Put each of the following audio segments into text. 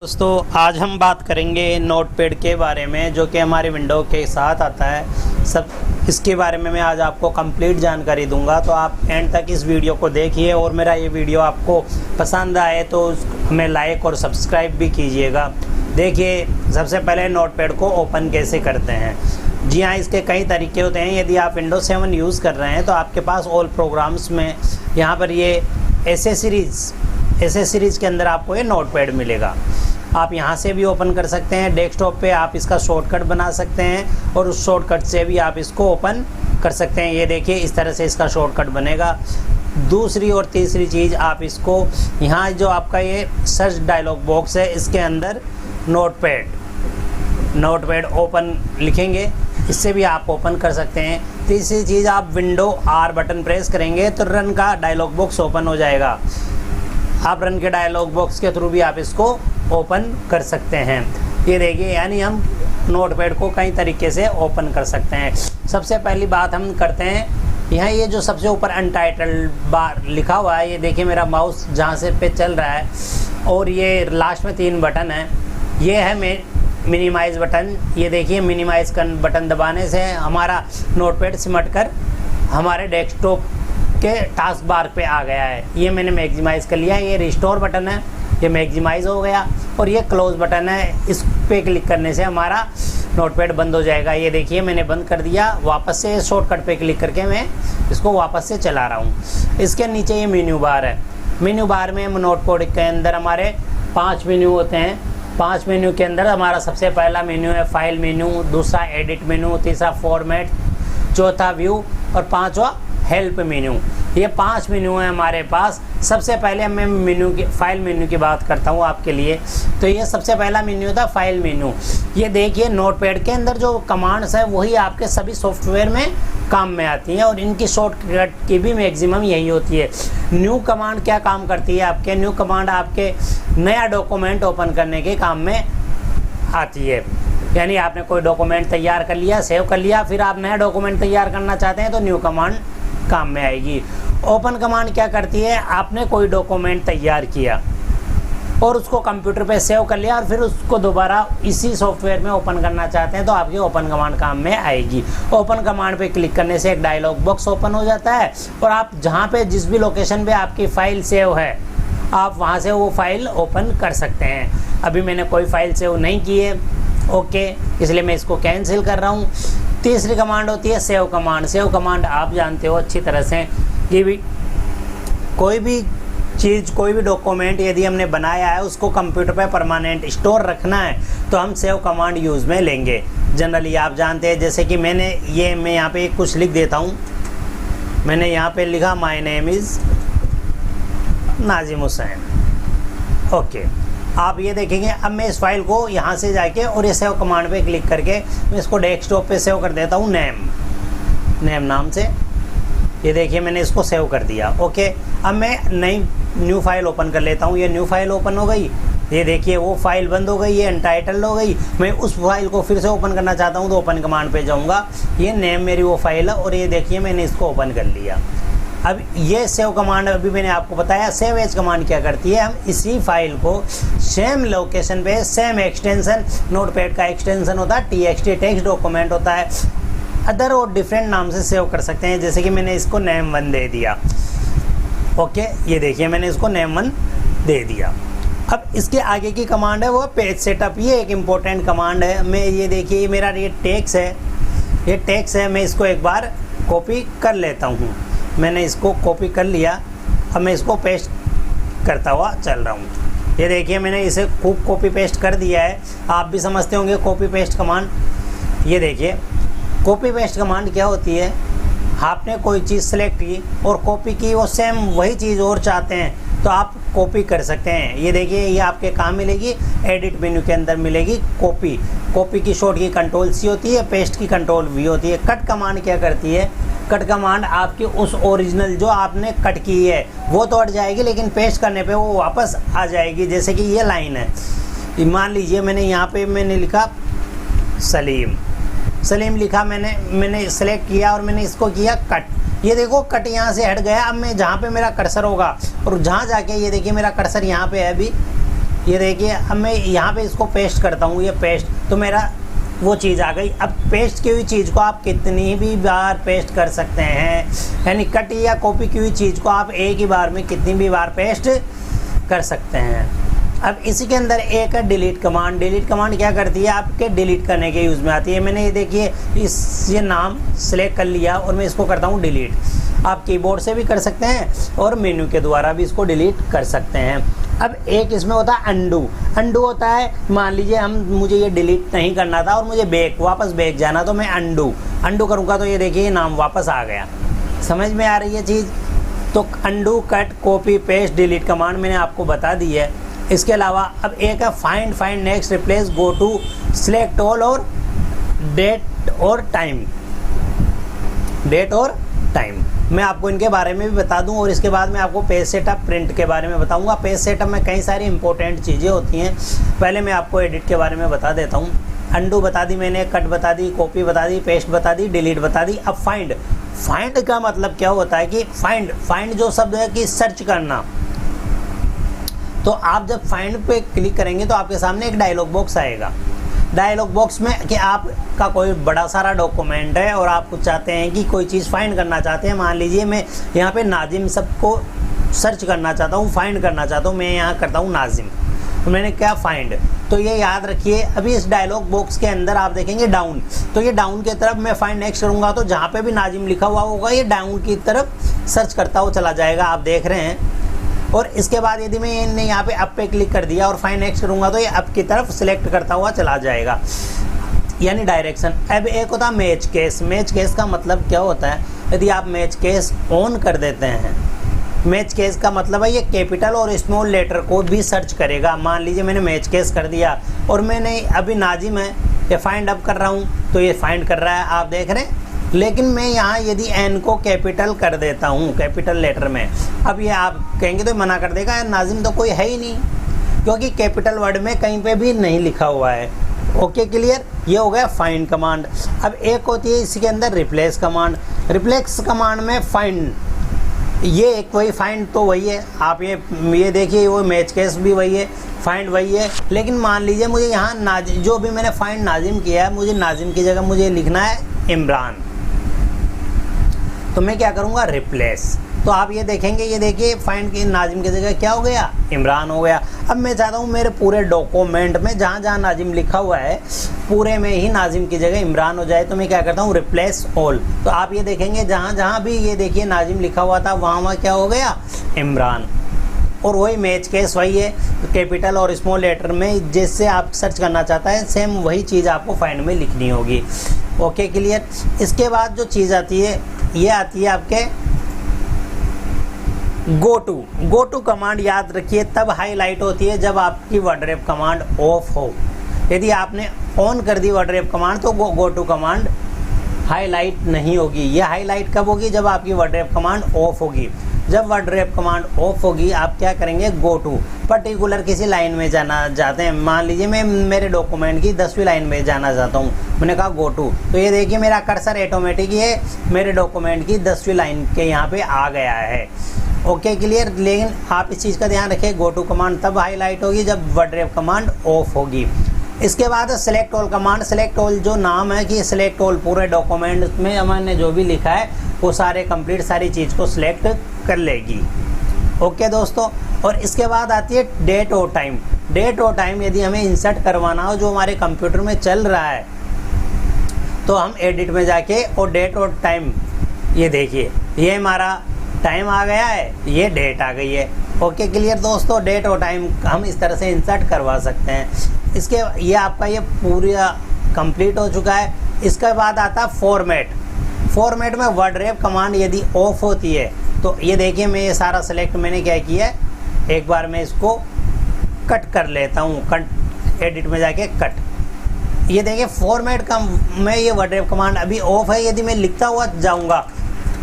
दोस्तों आज हम बात करेंगे नोटपैड के बारे में जो कि हमारे विंडो के साथ आता है। सब इसके बारे में मैं आज आपको कंप्लीट जानकारी दूंगा, तो आप एंड तक इस वीडियो को देखिए और मेरा ये वीडियो आपको पसंद आए तो हमें लाइक और सब्सक्राइब भी कीजिएगा। देखिए, सबसे पहले नोटपैड को ओपन कैसे करते हैं। जी हाँ, इसके कई तरीके होते हैं। यदि आप विंडोज 7 यूज़ कर रहे हैं तो आपके पास ऑल प्रोग्राम्स में यहाँ पर ये एसेसरीज़ के अंदर आपको ये नोटपैड मिलेगा। आप यहाँ से भी ओपन कर सकते हैं। डेस्कटॉप पे आप इसका शॉर्टकट बना सकते हैं और उस शॉर्टकट से भी आप इसको ओपन कर सकते हैं। ये देखिए, इस तरह से इसका शॉर्टकट बनेगा। दूसरी और तीसरी चीज़, आप इसको यहाँ जो आपका ये सर्च डायलॉग बॉक्स है इसके अंदर नोटपैड ओपन लिखेंगे, इससे भी आप ओपन कर सकते हैं। तीसरी चीज़, आप विंडो R बटन प्रेस करेंगे तो रन का डायलॉग बॉक्स ओपन हो जाएगा। आप रन के डायलॉग बॉक्स के थ्रू भी आप इसको ओपन कर सकते हैं। ये देखिए, यानी हम नोटपैड को कई तरीके से ओपन कर सकते हैं। सबसे पहली बात हम करते हैं, यहाँ ये जो सबसे ऊपर अनटाइटल्ड बार लिखा हुआ है, ये देखिए मेरा माउस जहाँ से पे चल रहा है और ये लास्ट में 3 बटन है। ये है मिनिमाइज़ बटन। ये देखिए, मिनिमाइज़ बटन दबाने से हमारा नोटपैड सिमट कर हमारे डेस्कटॉप के टास्क बार पे आ गया है। ये मैंने मैक्सिमाइज़ कर लिया। ये रिस्टोर बटन है, ये मैक्सिमाइज़ हो गया। और ये क्लोज़ बटन है, इस पे क्लिक करने से हमारा नोटपैड बंद हो जाएगा। ये देखिए, मैंने बंद कर दिया। वापस से शॉर्टकट पे क्लिक करके मैं इसको वापस से चला रहा हूँ। इसके नीचे ये मेन्यू बार है। मेन्यू बार में नोटपैड के अंदर हमारे 5 मेन्यू होते हैं। 5 मेन्यू के अंदर हमारा सबसे पहला मेन्यू है फाइल मेन्यू, दूसरा एडिट मेन्यू, तीसरा फॉर्मेट, चौथा व्यू और 5वां हेल्प मेन्यू। ये 5 मेन्यू है हमारे पास। सबसे पहले मैं फाइल मेन्यू की बात करता हूँ आपके लिए। तो ये सबसे पहला मेन्यू था फाइल मेन्यू। ये देखिए, नोटपैड के अंदर जो कमांड्स है वही आपके सभी सॉफ्टवेयर में काम में आती हैं और इनकी शॉर्टकट की भी मैक्सिमम यही होती है। न्यू कमांड क्या काम करती है आपके? न्यू कमांड आपके नया डॉक्यूमेंट ओपन करने के काम में आती है। यानी आपने कोई डॉक्यूमेंट तैयार कर लिया, सेव कर लिया, फिर आप नया डॉक्यूमेंट तैयार करना चाहते हैं तो न्यू कमांड काम में आएगी। ओपन कमांड क्या करती है? आपने कोई डॉक्यूमेंट तैयार किया और उसको कंप्यूटर पे सेव कर लिया और फिर उसको दोबारा इसी सॉफ्टवेयर में ओपन करना चाहते हैं तो आपकी ओपन कमांड काम में आएगी। ओपन कमांड पे क्लिक करने से एक डायलॉग बॉक्स ओपन हो जाता है और आप जहाँ पे जिस भी लोकेशन पे आपकी फ़ाइल सेव है आप वहाँ से वो फाइल ओपन कर सकते हैं। अभी मैंने कोई फ़ाइल सेव नहीं की है, ओके, इसलिए मैं इसको कैंसिल कर रहा हूँ। तीसरी कमांड होती है सेव कमांड। सेव कमांड आप जानते हो अच्छी तरह से। ये भी कोई भी चीज़, कोई भी डॉक्यूमेंट यदि हमने बनाया है उसको कंप्यूटर पे परमानेंट स्टोर रखना है तो हम सेव कमांड यूज़ में लेंगे। जनरली आप जानते हैं, जैसे कि मैं यहाँ पे कुछ लिख देता हूँ। मैंने यहाँ पे लिखा my name is Nazim Hussain, okay. आप ये देखेंगे, अब मैं इस फाइल को यहाँ से जाके और ये सेव कमांड पे क्लिक करके मैं इसको डेस्कटॉप पे सेव कर देता हूँ नेम नाम से। ये देखिए, मैंने इसको सेव कर दिया, ओके। अब मैं न्यू फाइल ओपन कर लेता हूँ। ये न्यू फाइल ओपन हो गई। ये देखिए, वो फाइल बंद हो गई, ये अनटाइटल्ड हो गई। मैं उस फाइल को फिर से ओपन करना चाहता हूँ तो ओपन कमांड पे जाऊँगा। ये नेम मेरी वो फाइल है और ये देखिए मैंने इसको ओपन कर लिया। अब ये सेव कमांड अभी मैंने आपको बताया। सेव एज कमांड क्या करती है? हम इसी फाइल को सेम लोकेशन पे सेम एक्सटेंशन, नोटपैड का एक्सटेंशन होता है TXT, टेक्स्ट डॉक्यूमेंट होता है, अदर और डिफरेंट नाम से सेव कर सकते हैं। जैसे कि मैंने इसको नेम 1 दे दिया, ओके। ये देखिए, मैंने इसको नेम 1 दे दिया। अब इसके आगे की कमांड है वो पेज सेटअप। ये एक इम्पोर्टेंट कमांड है। मैं ये देखिए, मेरा ये टेक्स्ट है, मैं इसको एक बार कॉपी कर लेता हूँ। मैंने इसको कॉपी कर लिया। अब मैं इसको पेस्ट करता हुआ चल रहा हूँ। ये देखिए, मैंने इसे खूब कॉपी पेस्ट कर दिया है। आप भी समझते होंगे कॉपी पेस्ट कमांड। ये देखिए, कॉपी पेस्ट कमांड क्या होती है? आपने कोई चीज़ सेलेक्ट की और कॉपी की, वो सेम वही चीज़ और चाहते हैं तो आप कॉपी कर सकते हैं। ये देखिए, ये आपके कहाँ मिलेगी? एडिट मेन्यू के अंदर मिलेगी कॉपी की शॉर्ट की Ctrl+C होती है, पेस्ट की Ctrl+V होती है। कट कमांड क्या करती है? कट कमांड आपकी उस ओरिजिनल जो आपने कट की है वो तो हट जाएगी, लेकिन पेस्ट करने पे वो वापस आ जाएगी। जैसे कि ये लाइन है, मान लीजिए मैंने यहाँ पे लिखा सलीम लिखा, मैंने सेलेक्ट किया और मैंने इसको किया कट। ये देखो, कट यहाँ से हट गया। अब मैं जहाँ पे मेरा कर्सर होगा और जहाँ जाके ये देखिए मेरा कर्सर यहाँ पे है, अभी ये देखिए अब मैं यहाँ पे इसको पेस्ट करता हूँ, ये पेस्ट, तो मेरा वो चीज़ आ गई। अब पेस्ट की हुई चीज़ को आप कितनी भी बार पेस्ट कर सकते हैं, यानी कट या कॉपी की हुई चीज़ को आप एक ही बार में कितनी भी बार पेस्ट कर सकते हैं। अब इसी के अंदर एक है डिलीट कमांड। डिलीट कमांड क्या करती है, आपके डिलीट करने के यूज़ में आती है। मैंने ये देखिए ये नाम सेलेक्ट कर लिया और मैं इसको करता हूँ डिलीट। आप कीबोर्ड से भी कर सकते हैं और मेन्यू के द्वारा भी इसको डिलीट कर सकते हैं। अब एक इसमें होता है अंडू। अंडू होता है, मान लीजिए मुझे ये डिलीट नहीं करना था और मुझे वापस बैक जाना, तो मैं अंडू करूँगा तो ये देखिए नाम वापस आ गया। समझ में आ रही है चीज़? तो undo, cut, copy, paste, delete command मैंने आपको बता दी है। इसके अलावा अब एक है find next, replace, go to, select all और डेट और टाइम। मैं आपको इनके बारे में भी बता दूं और इसके बाद मैं आपको पेज सेटअप, प्रिंट के बारे में बताऊंगा। पेज सेटअप में कई सारी इंपॉर्टेंट चीज़ें होती हैं। पहले मैं आपको एडिट के बारे में बता देता हूं। अंडू बता दी मैंने, कट बता दी, कॉपी बता दी, पेस्ट बता दी, डिलीट बता दी। अब फाइंड का मतलब क्या होता है कि फाइंड जो शब्द है कि सर्च करना। तो आप जब फाइंड पे क्लिक करेंगे तो आपके सामने एक डायलॉग बॉक्स आएगा। डायलॉग बॉक्स में कि आपका कोई बड़ा सारा डॉक्यूमेंट है और आप कुछ चाहते हैं कि कोई चीज़ फाइंड करना चाहते हैं। मान लीजिए मैं यहाँ पे नाजिम सबको सर्च करना चाहता हूँ, फाइंड करना चाहता हूँ। मैं यहाँ करता हूँ नाजिम, तो मैंने क्या फाइंड। तो ये याद रखिए। अभी इस डायलॉग बॉक्स के अंदर आप देखेंगे डाउन, तो ये डाउन की तरफ मैं फाइंड नेक्स्ट करूँगा तो जहाँ पे भी नाजिम लिखा हुआ होगा ये डाउन की तरफ सर्च करता हुआ चला जाएगा, आप देख रहे हैं। और इसके बाद यदि मैं यहाँ पे अप पे क्लिक कर दिया और फाइंड नेक्स्ट करूँगा तो ये अप की तरफ सिलेक्ट करता हुआ चला जाएगा, यानी डायरेक्शन। अब एक होता है मैच केस। मैच केस का मतलब क्या होता है, यदि आप मैच केस ऑन कर देते हैं, मैच केस का मतलब है ये कैपिटल और स्मॉल लेटर को भी सर्च करेगा। मान लीजिए मैंने मैच केस कर दिया और मैंने अभी नाजिम है ये फाइंड अप कर रहा हूँ तो ये फाइंड कर रहा है, आप देख रहे हैं। लेकिन मैं यहाँ यदि एन को कैपिटल कर देता हूँ, कैपिटल लेटर में, अब ये आप कहेंगे तो मना कर देगा, नाजिम तो कोई है ही नहीं, क्योंकि कैपिटल वर्ड में कहीं पे भी नहीं लिखा हुआ है। ओके क्लियर, ये हो गया फाइंड कमांड। अब एक होती है इसी के अंदर रिप्लेस कमांड। रिप्लेस कमांड में फाइंड, ये एक वही फाइंड तो वही है, आप ये देखिए वो मैच केस भी वही है, फाइंड वही है। लेकिन मान लीजिए मुझे यहाँ जो भी मैंने फाइंड नाजिम किया है, मुझे नाजिम की जगह मुझे लिखना है इमरान, तो मैं क्या करूँगा रिप्लेस। तो आप ये देखेंगे, ये देखिए फाइंड की नाजिम की जगह क्या हो गया, इमरान हो गया। अब मैं चाहता हूँ मेरे पूरे डॉक्यूमेंट में जहाँ जहाँ नाजिम लिखा हुआ है पूरे में ही नाजिम की जगह इमरान हो जाए, तो मैं क्या करता हूँ रिप्लेस ऑल। तो आप ये देखेंगे जहाँ जहाँ भी ये देखिए नाजिम लिखा हुआ था वहाँ क्या हो गया, इमरान। और वही मैच केस वही है, कैपिटल और स्मॉल लेटर में जिससे आप सर्च करना चाहता है सेम वही चीज़ आपको फाइंड में लिखनी होगी। Okay clear. इसके बाद जो चीज़ आती है ये आती है आपके गो टू कमांड। याद रखिए तब हाईलाइट होती है जब आपकी वर्डरेप कमांड ऑफ हो। यदि आपने ऑन कर दी वर्डरेप कमांड तो गो टू कमांड हाईलाइट नहीं होगी। ये हाईलाइट कब होगी, जब आपकी वर्डरेप कमांड ऑफ होगी। जब वर्डरेप कमांड ऑफ होगी आप क्या करेंगे, गो टू पर्टिकुलर किसी लाइन में जाना चाहते हैं। मान लीजिए मैं मेरे डॉक्यूमेंट की 10वीं लाइन में जाना चाहता हूँ, मैंने कहा गो टू, तो ये देखिए मेरा कर्सर ऑटोमेटिक ये मेरे डॉक्यूमेंट की 10वीं लाइन के यहाँ पे आ गया है। Okay clear. लेकिन आप इस चीज़ का ध्यान रखें, गो टू कमांड तब हाईलाइट होगी जब वर्डरेप कमांड ऑफ होगी। इसके बाद select all command. Select all जो नाम है कि सेलेक्ट ऑल पूरे डॉक्यूमेंट में हमने जो भी लिखा है वो सारे कंप्लीट सारी चीज़ को सिलेक्ट कर लेगी। ओके दोस्तों। और इसके बाद आती है डेट और टाइम। डेट और टाइम यदि हमें इंसर्ट करवाना हो जो हमारे कंप्यूटर में चल रहा है तो हम एडिट में जाके और डेट और टाइम, ये देखिए ये हमारा टाइम आ गया है, ये डेट आ गई है। ओके क्लियर दोस्तों। डेट और टाइम हम इस तरह से इंसर्ट करवा सकते हैं। इसके ये आपका ये पूरा कंप्लीट हो चुका है। इसके बाद आता है फॉर्मेट। फॉर्मेट में वर्डरेप कमांड यदि ऑफ होती है तो ये देखिए मैं ये सारा सेलेक्ट मैंने क्या किया है, एक बार मैं इसको कट कर लेता हूँ, कट एडिट में जाके कट। ये देखिए फॉर्मेट का मैं ये वर्डरेप कमांड अभी ऑफ है। यदि मैं लिखता हुआ जाऊँगा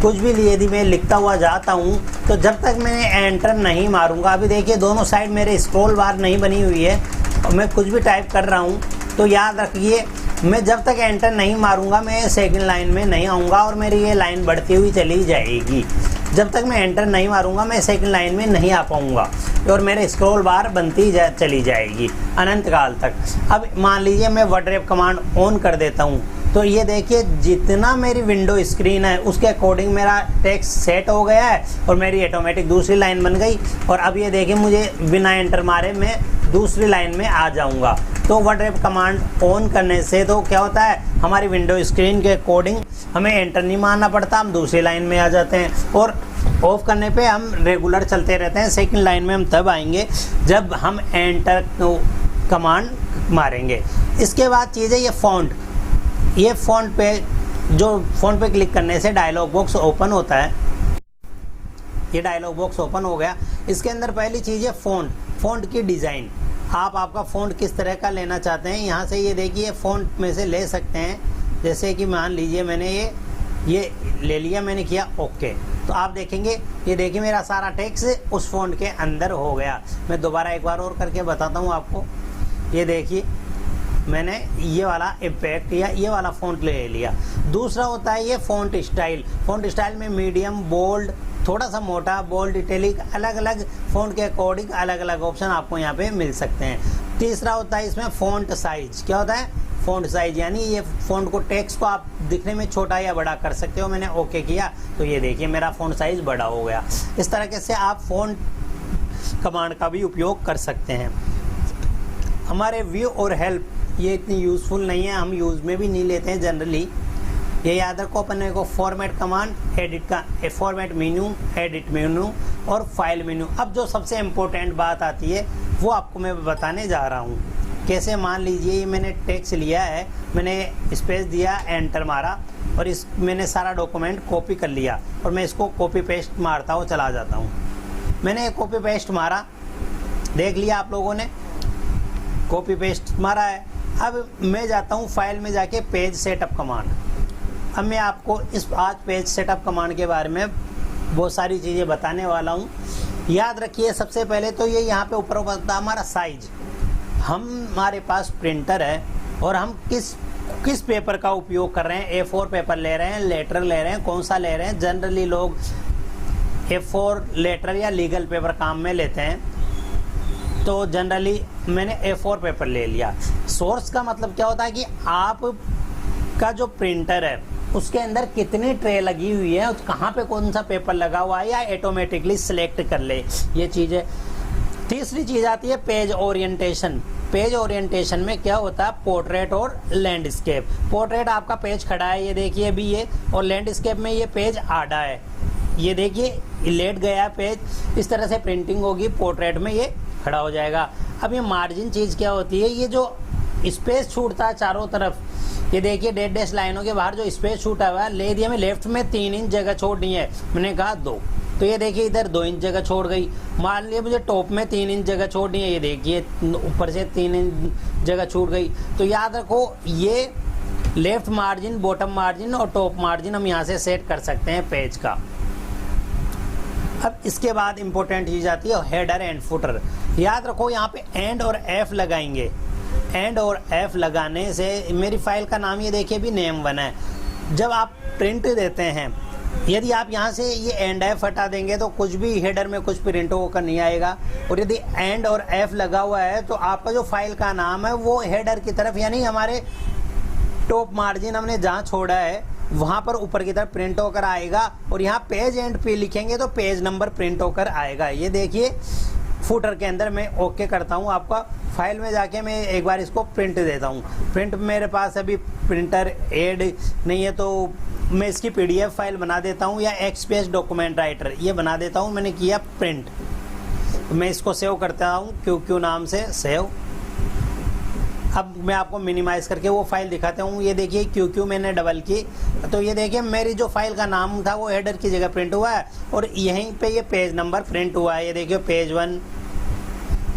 कुछ भी, यदि मैं लिखता हुआ जाता हूँ तो जब तक मैं एंटर नहीं मारूंगा, अभी देखिए दोनों साइड मेरे स्क्रॉल बार नहीं बनी हुई है और मैं कुछ भी टाइप कर रहा हूँ, तो याद रखिए मैं जब तक एंटर नहीं मारूंगा मैं सेकंड लाइन में नहीं आऊँगा और मेरी ये लाइन बढ़ती हुई चली जाएगी। जब तक मैं एंटर नहीं मारूंगा मैं सेकंड लाइन में नहीं आ पाऊंगा और मेरे स्क्रॉल बार बनती चली जाएगी अनंत काल तक। अब मान लीजिए मैं वर्ड रैप कमांड ऑन कर देता हूँ, तो ये देखिए जितना मेरी विंडो स्क्रीन है उसके अकॉर्डिंग मेरा टेक्स्ट सेट हो गया है और मेरी ऑटोमेटिक दूसरी लाइन बन गई। और अब ये देखिए मुझे बिना एंटर मारे मैं दूसरी लाइन में आ जाऊंगा। तो वर्ड रैप कमांड ऑन करने से तो क्या होता है, हमारी विंडो स्क्रीन के अकॉर्डिंग हमें एंटर नहीं मारना पड़ता, हम दूसरी लाइन में आ जाते हैं। और ऑफ करने पे हम रेगुलर चलते रहते हैं। सेकंड लाइन में हम तब आएंगे जब हम एंटर कमांड मारेंगे। इसके बाद चीज़ है ये फ़ॉन्ट। ये फ़ॉन्ट पे क्लिक करने से डायलॉग बॉक्स ओपन होता है। ये डायलॉग बॉक्स ओपन हो गया। इसके अंदर पहली चीज़ है फ़ॉन्ट की डिज़ाइन। आप आपका फ़ॉन्ट किस तरह का लेना चाहते हैं, यहाँ से ये देखिए फ़ॉन्ट में से ले सकते हैं। जैसे कि मान लीजिए मैंने ये ले लिया, मैंने किया ओके, तो आप देखेंगे ये देखिए मेरा सारा टेक्स्ट उस फ़ॉन्ट के अंदर हो गया। मैं दोबारा एक बार और करके बताता हूँ आपको। ये देखिए मैंने ये वाला इम्पैक्ट या ये वाला फ़ॉन्ट ले लिया। दूसरा होता है ये फ़ॉन्ट स्टाइल। फ़ॉन्ट स्टाइल में मीडियम, बोल्ड, थोड़ा सा मोटा, बोल्ड, इटैलिक, अलग अलग फ़ॉन्ट के अकॉर्डिंग अलग अलग ऑप्शन आपको यहाँ पे मिल सकते हैं। तीसरा होता है इसमें फ़ॉन्ट साइज। क्या होता है फ़ॉन्ट साइज, यानी ये फ़ॉन्ट को टेक्स्ट को आप दिखने में छोटा या बड़ा कर सकते हो। मैंने ओके किया तो ये देखिए मेरा फ़ॉन्ट साइज बड़ा हो गया। इस तरीके से आप फ़ॉन्ट कमांड का भी उपयोग कर सकते हैं। हमारे व्यू और हेल्प ये इतनी यूज़फुल नहीं है, हम यूज़ में भी नहीं लेते हैं जनरली। ये याद रखो, अपने को format command, format menu, edit menu और फाइल मेन्यू। अब जो सबसे इम्पोर्टेंट बात आती है वो आपको मैं बताने जा रहा हूँ। कैसे, मान लीजिए ये मैंने टेक्स्ट लिया है, मैंने स्पेस दिया, एंटर मारा और मैंने सारा डॉक्यूमेंट कॉपी कर लिया और मैं इसको कॉपी पेस्ट मारता हूँ, चला जाता हूँ। मैंने कॉपी पेस्ट मारा, देख लिया आप लोगों ने, कॉपी पेस्ट मारा है। अब मैं जाता हूँ फाइल में जाके पेज सेटअप कमांड। अब मैं आपको आज पेज सेटअप कमांड के बारे में बहुत सारी चीज़ें बताने वाला हूँ। याद रखिए सबसे पहले तो ये यहाँ पे ऊपर होता है हमारा साइज। हमारे पास प्रिंटर है और हम किस पेपर का उपयोग कर रहे हैं, A4 पेपर ले रहे हैं, लेटर ले रहे हैं, कौन सा ले रहे हैं। जनरली लोग A4 लेटर या लीगल पेपर काम में लेते हैं, तो जनरली मैंने A4 पेपर ले लिया। सोर्स का मतलब क्या होता है कि आप का जो प्रिंटर है उसके अंदर कितनी ट्रे लगी हुई है, कहाँ पे कौन सा पेपर लगा हुआ है, या ऑटोमेटिकली सिलेक्ट कर ले, ये चीज़ है। तीसरी चीज़ आती है पेज ओरिएंटेशन। पेज ओरिएंटेशन में क्या होता है, पोर्ट्रेट और लैंडस्केप। पोर्ट्रेट आपका पेज खड़ा है, ये देखिए अभी ये, और लैंडस्केप में ये पेज आड़ा है, ये देखिए लेट गया पेज। इस तरह से प्रिंटिंग होगी, पोर्ट्रेट में ये खड़ा हो जाएगा। अब ये मार्जिन चीज़ क्या होती है, ये जो स्पेस छूटता है चारों तरफ, ये देखिए डेड डैश लाइनों के बाहर जो स्पेस छूटा हुआ है, ले दिया मैं लेफ्ट में 3 इंच जगह छोड़नी है, मैंने कहा 2, तो ये देखिए इधर 2 इंच जगह छोड़ गई। मान लिया मुझे टॉप में 3 इंच जगह छोड़नी है, ये देखिए ऊपर से 3 इंच जगह छूट गई। तो याद रखो ये लेफ्ट मार्जिन, बॉटम मार्जिन और टॉप मार्जिन हम यहाँ से सेट कर सकते हैं पेज का। अब इसके बाद इंपॉर्टेंट चीज़ आती है हेडर एंड फुटर। याद रखो यहाँ पे एंड और एफ लगाएंगे। एंड और एफ लगाने से मेरी फाइल का नाम ये देखिए भी नेम बना है। जब आप प्रिंट देते हैं, यदि आप यहाँ से ये एंड एफ हटा देंगे तो कुछ भी हेडर में कुछ प्रिंट होकर नहीं आएगा। और यदि एंड और एफ लगा हुआ है तो आपका जो फाइल का नाम है वो हेडर की तरफ, यानी हमारे टॉप मार्जिन हमने जहाँ छोड़ा है वहाँ पर ऊपर की तरफ प्रिंट होकर आएगा। और यहाँ पेज एंड पे लिखेंगे तो पेज नंबर प्रिंट होकर आएगा। ये देखिए फुटर के अंदर मैं ओके करता हूँ, आपका फाइल में जाके मैं एक बार इसको प्रिंट देता हूँ। प्रिंट मेरे पास अभी प्रिंटर ऐड नहीं है तो मैं इसकी PDF फाइल बना देता हूँ, या एक्सपीएस डॉक्यूमेंट राइटर ये बना देता हूँ। मैंने किया प्रिंट, मैं इसको सेव करता हूँ QQ नाम से सेव। अब मैं आपको मिनिमाइज़ करके वो फाइल दिखाता हूँ। ये देखिए QQ मैंने डबल की, तो ये देखिए मेरी जो फाइल का नाम था वो हेडर की जगह प्रिंट हुआ है और यहीं पे ये पेज नंबर प्रिंट हुआ है। ये देखिए पेज 1,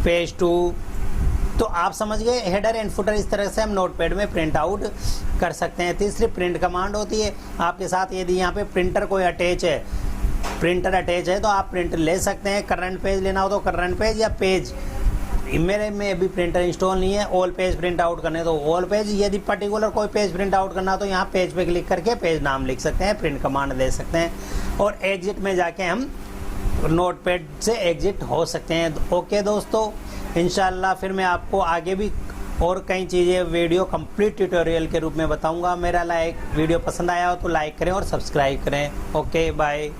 पेज 2। तो आप समझ गए हेडर एंड फुटर इस तरह से हम नोटपैड में प्रिंट आउट कर सकते हैं। तीसरी प्रिंट कमांड होती है आपके साथ। यदि यहाँ पे प्रिंटर कोई अटैच है, प्रिंटर अटैच है तो आप प्रिंट ले सकते हैं। करंट पेज लेना हो तो करंट पेज, या पेज मेरे में अभी प्रिंटर इंस्टॉल नहीं है। ऑल पेज प्रिंट आउट करने तो ऑल पेज, यदि पर्टिकुलर कोई पेज प्रिंट आउट करना तो यहाँ पेज पे क्लिक करके पेज नाम लिख सकते हैं, प्रिंट कमांड दे सकते हैं और एग्जिट में जाके हम नोटपैड से एग्जिट हो सकते हैं। ओके दोस्तों, इंशाल्लाह फिर मैं आपको आगे भी और कई चीज़ें वीडियो कंप्लीट ट्यूटोरियल के रूप में बताऊंगा। मेरा वीडियो पसंद आया हो तो लाइक करें और सब्सक्राइब करें। Okay bye.